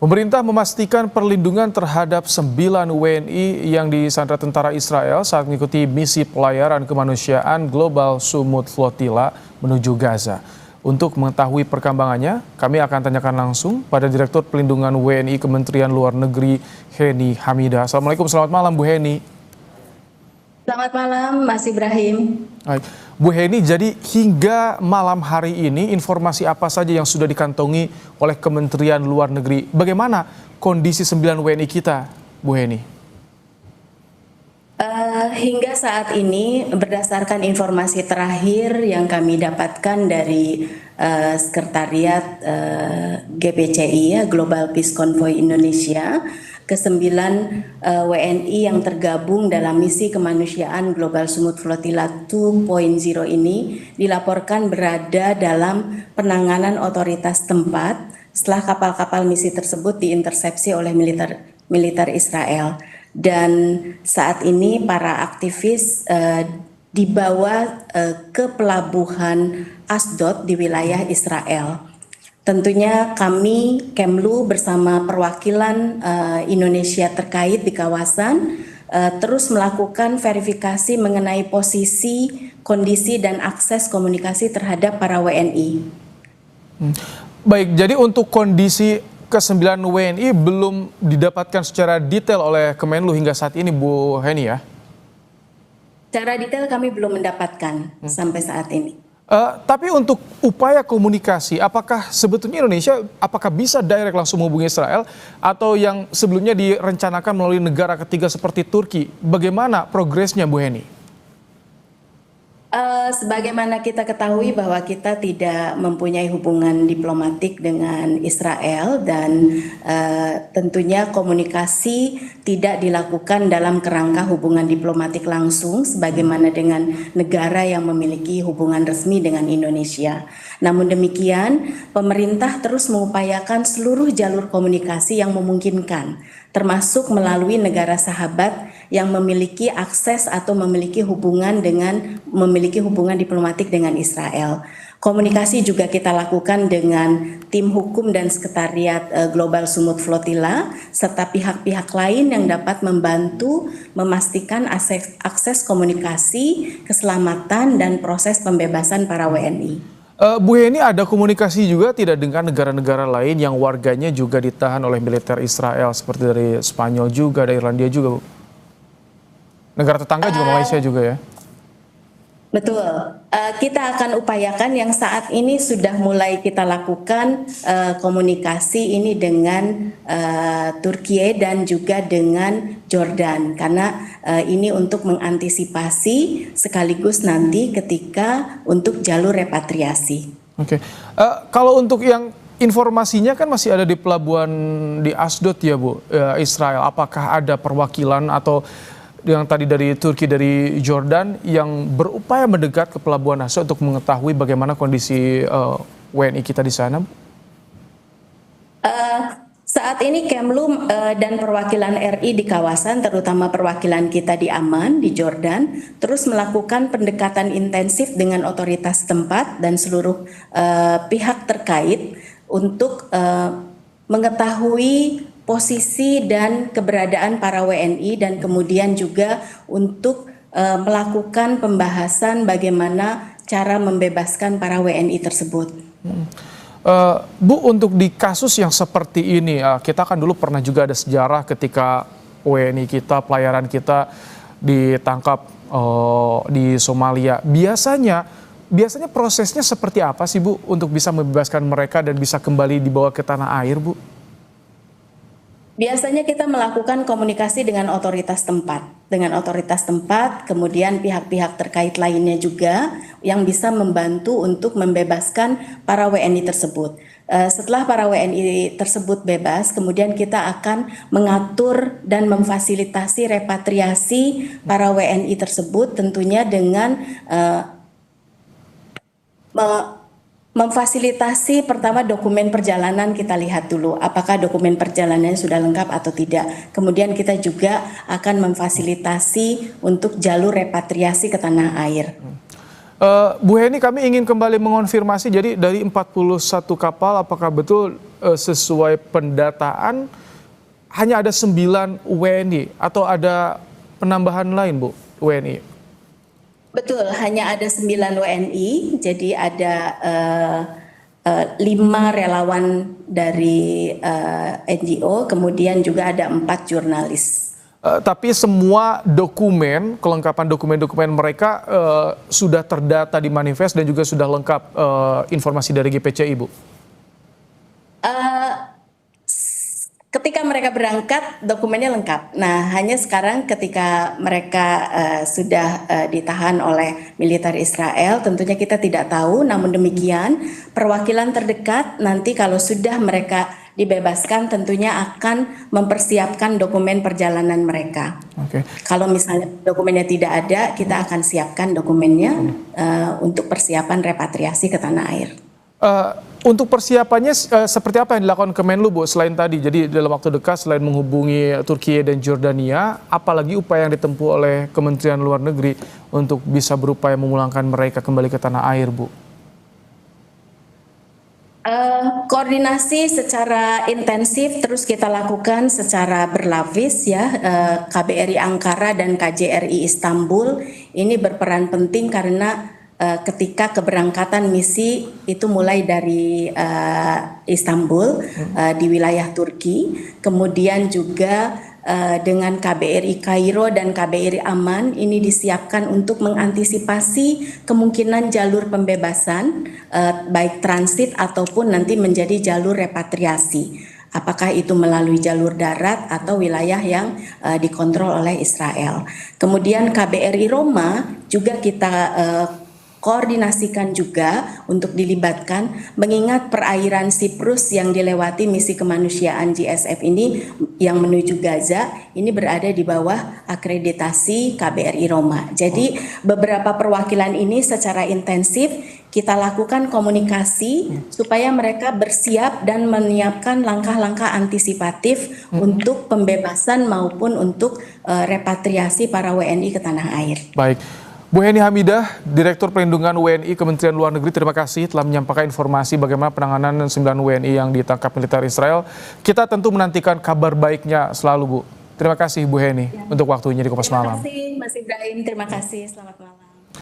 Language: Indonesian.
Pemerintah memastikan perlindungan terhadap 9 WNI yang disandra tentara Israel saat mengikuti misi pelayaran kemanusiaan Global Sumut Flotilla menuju Gaza. Untuk mengetahui perkembangannya, kami akan tanyakan langsung pada Direktur Pelindungan WNI Kementerian Luar Negeri Heni Hamidah. Assalamualaikum, selamat malam Bu Heni. Selamat malam, Mas Ibrahim. Baik. Bu Heni, jadi hingga malam hari ini informasi apa saja yang sudah dikantongi oleh Kementerian Luar Negeri? Bagaimana kondisi 9 WNI kita, Bu Heni? Hingga saat ini berdasarkan informasi terakhir yang kami dapatkan dari Sekretariat GPCI ya, Global Peace Convoy Indonesia, ke-9 WNI yang tergabung dalam misi kemanusiaan Global Sumut Flotilla 2.0 ini dilaporkan berada dalam penanganan otoritas tempat setelah kapal-kapal misi tersebut diintersepsi oleh militer Israel. Dan saat ini para aktivis dibawa ke pelabuhan Asdod di wilayah Israel. Tentunya kami Kemlu bersama perwakilan Indonesia terkait di kawasan terus melakukan verifikasi mengenai posisi, kondisi dan akses komunikasi terhadap para WNI. Baik, jadi untuk kondisi ke-9 WNI belum didapatkan secara detail oleh Kemenlu hingga saat ini, Bu Heni ya? Secara detail kami belum mendapatkan sampai saat ini. Tapi untuk upaya komunikasi, apakah sebetulnya Indonesia bisa direct langsung menghubungi Israel atau yang sebelumnya direncanakan melalui negara ketiga seperti Turki? Bagaimana progresnya, Bu Heni? Sebagaimana kita ketahui bahwa kita tidak mempunyai hubungan diplomatik dengan Israel dan tentunya komunikasi tidak dilakukan dalam kerangka hubungan diplomatik langsung sebagaimana dengan negara yang memiliki hubungan resmi dengan Indonesia. Namun demikian, pemerintah terus mengupayakan seluruh jalur komunikasi yang memungkinkan, termasuk melalui negara sahabat yang memiliki akses atau memiliki hubungan diplomatik dengan Israel. Komunikasi juga kita lakukan dengan tim hukum dan sekretariat Global Sumut Flotilla serta pihak-pihak lain yang dapat membantu memastikan akses komunikasi, keselamatan dan proses pembebasan para WNI. Bu Heni, ada komunikasi juga tidak dengan negara-negara lain yang warganya juga ditahan oleh militer Israel seperti dari Spanyol juga, dari Irlandia juga, Bu? Negara tetangga juga Malaysia juga ya? Betul, kita akan upayakan yang saat ini sudah mulai kita lakukan komunikasi ini dengan Turki dan juga dengan Jordan karena ini untuk mengantisipasi sekaligus nanti ketika untuk jalur repatriasi. Oke, kalau untuk yang informasinya kan masih ada di pelabuhan di Asdod ya Bu, Israel. Apakah ada perwakilan atau yang tadi dari Turki, dari Jordan yang berupaya mendekat ke pelabuhan Asdod untuk mengetahui bagaimana kondisi WNI kita di sana, Bu? Saat ini Kemlu dan perwakilan RI di kawasan, terutama perwakilan kita di Amman, di Jordan, terus melakukan pendekatan intensif dengan otoritas tempat dan seluruh pihak terkait untuk mengetahui posisi dan keberadaan para WNI dan kemudian juga untuk melakukan pembahasan bagaimana cara membebaskan para WNI tersebut. Bu, untuk di kasus yang seperti ini, kita kan dulu pernah juga ada sejarah ketika WNI kita, pelayaran kita ditangkap di Somalia. Biasanya prosesnya seperti apa sih Bu untuk bisa membebaskan mereka dan bisa kembali dibawa ke tanah air, Bu? Biasanya kita melakukan komunikasi dengan otoritas tempat, kemudian pihak-pihak terkait lainnya juga yang bisa membantu untuk membebaskan para WNI tersebut. Setelah para WNI tersebut bebas, kemudian kita akan mengatur dan memfasilitasi repatriasi para WNI tersebut tentunya dengan memfasilitasi pertama dokumen perjalanan. Kita lihat dulu apakah dokumen perjalanannya sudah lengkap atau tidak. Kemudian kita juga akan memfasilitasi untuk jalur repatriasi ke tanah air. Bu Heni, kami ingin kembali mengonfirmasi, jadi dari 41 kapal apakah betul sesuai pendataan hanya ada 9 WNI atau ada penambahan lain, Bu, WNI? Betul, hanya ada 9 WNI, jadi ada 5 relawan dari NGO, kemudian juga ada 4 jurnalis. Tapi semua dokumen, kelengkapan dokumen-dokumen mereka sudah terdata di manifest dan juga sudah lengkap informasi dari GPCI, Bu? Ketika mereka berangkat, dokumennya lengkap. Nah, hanya sekarang ketika mereka sudah ditahan oleh militer Israel, tentunya kita tidak tahu. Namun demikian, perwakilan terdekat nanti kalau sudah mereka dibebaskan, tentunya akan mempersiapkan dokumen perjalanan mereka. Oke. Kalau misalnya dokumennya tidak ada, kita akan siapkan dokumennya untuk persiapan repatriasi ke tanah air. Untuk persiapannya seperti apa yang dilakukan Kemenlu, Bu, selain tadi? Jadi dalam waktu dekat selain menghubungi Turki dan Jordania, apalagi upaya yang ditempuh oleh Kementerian Luar Negeri untuk bisa berupaya memulangkan mereka kembali ke tanah air, Bu? Koordinasi secara intensif terus kita lakukan secara berlapis ya. KBRI Ankara dan KJRI Istanbul ini berperan penting karena ketika keberangkatan misi itu mulai dari Istanbul di wilayah Turki, kemudian juga dengan KBRI Kairo dan KBRI Amman ini disiapkan untuk mengantisipasi kemungkinan jalur pembebasan baik transit ataupun nanti menjadi jalur repatriasi. Apakah itu melalui jalur darat atau wilayah yang dikontrol oleh Israel. Kemudian KBRI Roma juga kita koordinasikan juga untuk dilibatkan, mengingat perairan Siprus yang dilewati misi kemanusiaan GSF ini yang menuju Gaza ini berada di bawah akreditasi KBRI Roma. Jadi beberapa perwakilan ini secara intensif kita lakukan komunikasi supaya mereka bersiap dan menyiapkan langkah-langkah antisipatif untuk pembebasan maupun untuk repatriasi para WNI ke tanah air. Baik. Bu Heni Hamidah, Direktur Perlindungan WNI Kementerian Luar Negeri, terima kasih telah menyampaikan informasi bagaimana penanganan 9 WNI yang ditangkap militer Israel. Kita tentu menantikan kabar baiknya selalu, Bu. Terima kasih Bu Heni untuk waktunya di Kompas Malam. Terima kasih Mas Ibrahim, terima kasih, selamat malam.